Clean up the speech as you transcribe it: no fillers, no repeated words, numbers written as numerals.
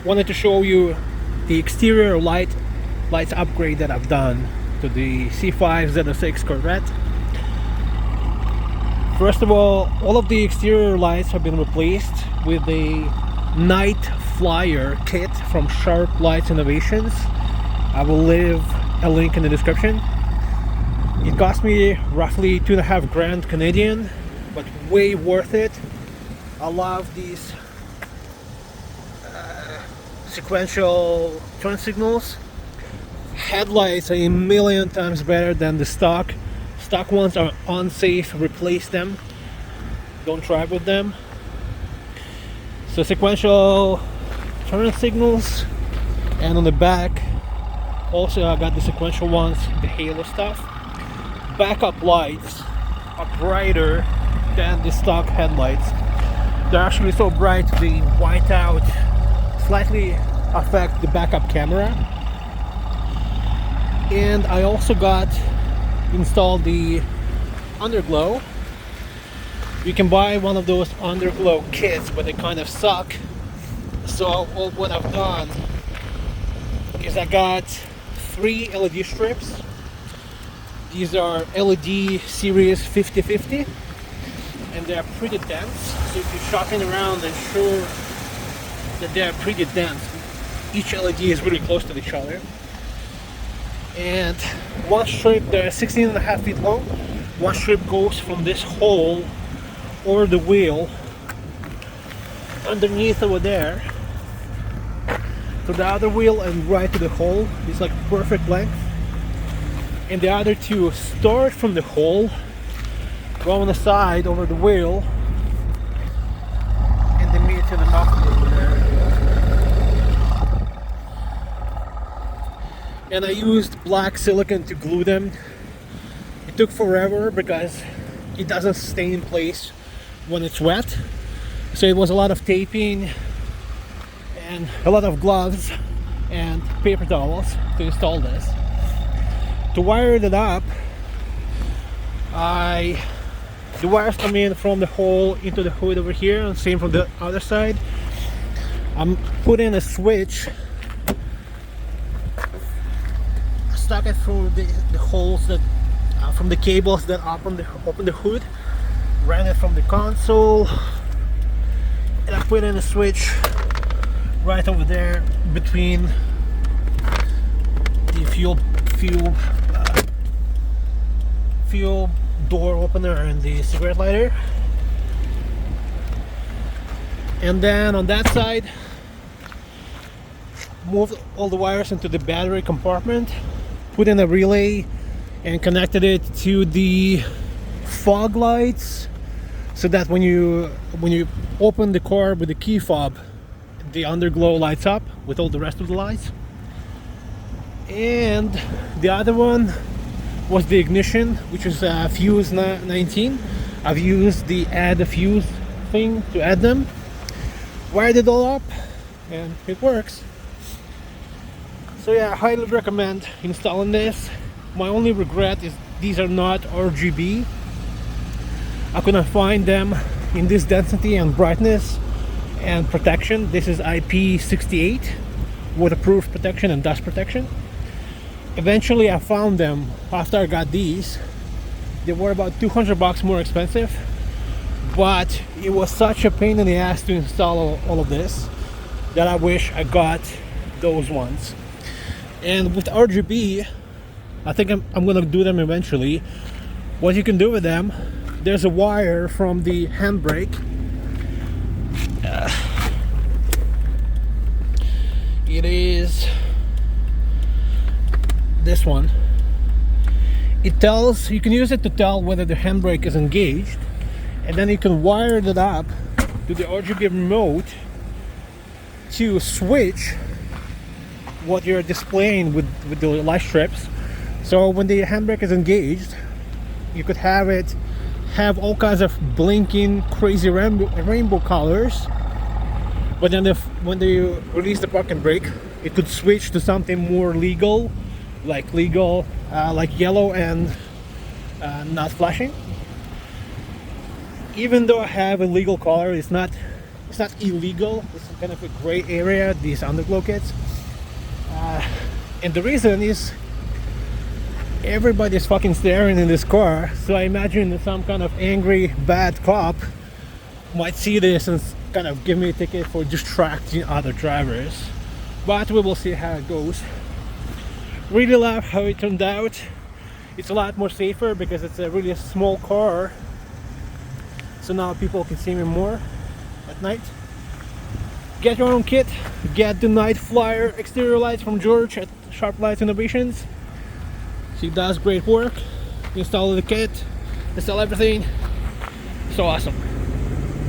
wanted to show you the exterior lights upgrade that I've done to the C5 Z06 Corvette. First of all of the exterior lights have been replaced with a night flyer kit from Sharp Lights Innovations. I will leave a link in the description. It cost me roughly $2.5 Canadian, but way worth it. I love these sequential turn signals. Headlights are a million times better than the stock ones. Are unsafe. Replace them, don't drive with them. So sequential turn signals, and on the back also I got the sequential ones, the halo stuff. Backup lights are brighter than the stock headlights. They're actually so bright they white out, slightly affect the backup camera. And I also got installed the Underglow. You can buy one of those Underglow kits, but they kind of suck. So what I've done is I got 3 LED strips. These are LED series 5050, and they're pretty dense. So if you're shopping around, I'm sure that they're pretty dense. Each LED is really close to each other. And one strip, they're 16.5 feet long. One strip goes from this hole over the wheel underneath over there to the other wheel and right to the hole. It's like perfect length. And the other 2 start from the hole, go on the side over the wheel, and then meet to the top over there. And I used black silicone to glue them. It took forever because it doesn't stay in place when it's wet. So it was a lot of taping and a lot of gloves and paper towels to install this. To wire it up, the wires come in from the hole into the hood over here, and same from the other side. I'm putting a switch, stuck it through the holes that from the cables that open the hood, ran it from the console, and I put in a switch right over there between the fuel door opener and the cigarette lighter. And then on that side, moved all the wires into the battery compartment, put in a relay and connected it to the fog lights, so that when you open the car with the key fob, the Underglow lights up with all the rest of the lights. And the other one was the ignition, which is fuse 19. I've used the add a fuse thing to add them, wired it all up, and it works. So yeah, I highly recommend installing this. My only regret is these are not RGB. I couldn't find them in this density and brightness and protection. This is IP68, waterproof protection and dust protection. Eventually I found them after I got these. They were about $200 more expensive, but it was such a pain in the ass to install all of this that I wish I got those ones. And with RGB, I think I'm gonna do them eventually. What you can do with them, there's a wire from the handbrake. It is this one. It tells, you can use it to tell whether the handbrake is engaged, and then you can wire it up to the RGB remote to switch what you're displaying with the light strips. So when the handbrake is engaged, you could have all kinds of blinking crazy rainbow colors, but then when they release the parking brake, it could switch to something more legal, like yellow and not flashing. Even though I have a legal color, it's not It's not illegal. It's kind of a gray area, these Underglow kits. And the reason is everybody's fucking staring in this car, so I imagine that some kind of angry bad cop might see this and kind of give me a ticket for distracting other drivers. But we will see how it goes. Really love how it turned out. It's a lot more safer because it's a really small car, so now people can see me more at night. Get your own kit. Get the Night Flyer exterior lights from George at Sharp Lights Innovations. She does great work. Install the kit, install everything. So awesome.